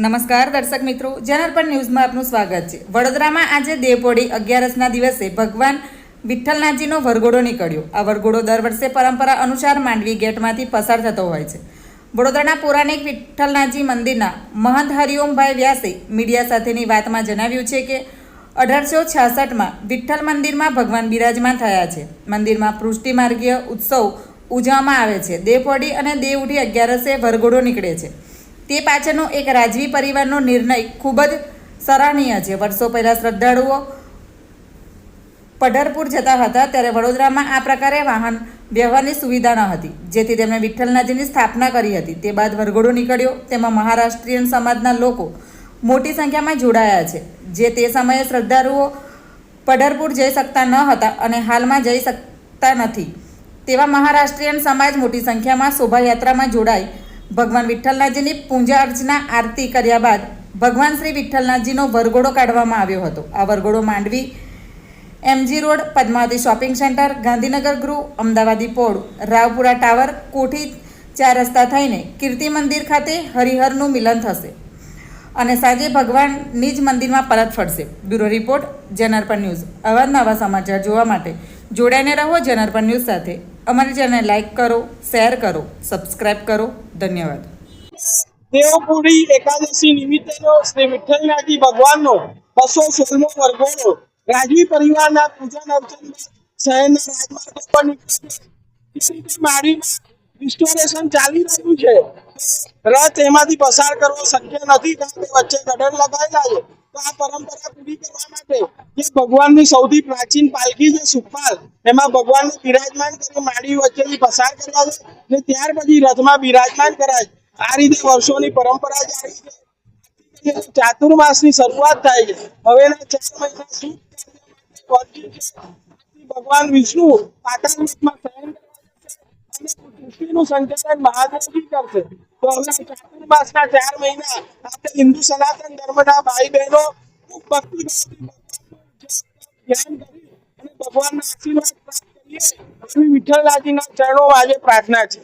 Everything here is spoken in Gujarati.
નમસ્કાર દર્શક મિત્રો, જનાર્પણ ન્યૂઝમાં આપનું સ્વાગત છે। વડોદરામાં આજે દેવપોઢી 11ના દિવસે ભગવાન વિઠ્ઠલનાથજીનો વરઘોડો નીકળ્યો। આ વરઘોડો દર વર્ષે પરંપરા અનુસાર માંડવી ગેટમાંથી પસાર થતો હોય છે। વડોદરાના પૌરાણિક વિઠ્ઠલનાથજી મંદિરના મહંત હરિઓમભાઈ વ્યાસે મીડિયા સાથેની વાતમાં જણાવ્યું છે કે 1866માં વિઠ્ઠલ મંદિરમાં ભગવાન બિરાજમાન થયા છે। મંદિરમાં પૃષ્ટિ માર્ગીય ઉત્સવ ઉજવવામાં આવે છે। દેવપોઢી અને દેવઉઠી 11એ વરઘોડો નીકળે છે। તે પાછળનો એક રાજવી પરિવારનો નિર્ણય ખૂબ જ સરાહનીય છે। વર્ષો પહેલાં શ્રદ્ધાળુઓ પઢરપુર જતા હતા ત્યારે વડોદરામાં આ પ્રકારે વાહન વ્યવહારની સુવિધા ન હતી, જેથી તેમણે વિઠ્ઠલનાથજીની સ્થાપના કરી હતી। તે બાદ વરઘોડો નીકળ્યો, તેમાં મહારાષ્ટ્રીયન સમાજના લોકો મોટી સંખ્યામાં જોડાયા છે, જે તે સમયે શ્રદ્ધાળુઓ પઢરપુર જઈ શકતા ન હતા અને હાલમાં જઈ શકતા નથી તેવા મહારાષ્ટ્રીયન સમાજ મોટી સંખ્યામાં શોભાયાત્રામાં જોડાઈ ભગવાન વિઠ્ઠલનાથજીની પૂજા અર્ચના આરતી કર્યા બાદ ભગવાન શ્રી વિઠ્ઠલનાથજીનો વરઘોડો કાઢવામાં આવ્યો હતો। આ વરઘોડો Mandvi MG road, Padmavati shopping centre, Gandhinagar ગૃહ, અમદાવાદી પોળ, રાવપુરા ટાવર, કોઠી 4 રસ્તા થઈને કીર્તિ મંદિર ખાતે હરિહરનું મિલન થશે અને સાંજે ભગવાનની જ મંદિરમાં પરત ફરશે। Bureau report, જનાર્પણ news. અવારનવા સમાચાર જોવા માટે જોડાઈને રહો જનાર્પણ ન્યૂઝ સાથે। અમારી ચેનલને લાઇક કરો, શેર કરો, સબસ્ક્રાઇબ કરો। ધન્યવાદ। દેવપોઢી એકાદશી નિમિત્તેનો શ્રી વિઠ્ઠલનાથજી ભગવાનનો 216મો વરઘોડો રાજવી પરિવારના પૂજન અર્ચન શહેરના રાજમાર્ગો પર નીકળ્યો। મારી રિસ્ટોરેશન ચાલી રહ્યું છે। રથ એમાંથી પસાર કરવો શક્ય નથી, કારણ કે વચ્ચે ગટર લગાવેલા છે। તો આ પરંપરા પૂરી કરવા માટે જે ભગવાનની સૌથી પ્રાચીન પાલખી છે સુખપાલ, એમાં ભગવાનને બિરાજમાન કરી માંડવી વચ્ચેથી પસાર કર્યા છે ને ત્યાર પછી રથમાં બિરાજમાન કરાય। આ રીતે વર્ષોની પરંપરા જારી છે। ચાતુર્માસની શરૂઆત થાય છે। હવેના 4 મહિના ભગવાન વિષ્ણુ પાતાળ લોકમાં શયન અને સૃષ્ટિનું સંચાલન મહાદેવજી કરશે। તો હવે ચાતુર્માસના 4 મહિના આપણે હિન્દુ સનાતન ધર્મના ભાઈ બહેનો ખૂબ ભક્તિ ધ્યાન કરી અને ભગવાનના આશીર્વાદ પ્રાપ્ત કરીએ, એવી વિઠ્ઠલનાથજીના ચરણોમાં આજે પ્રાર્થના છે।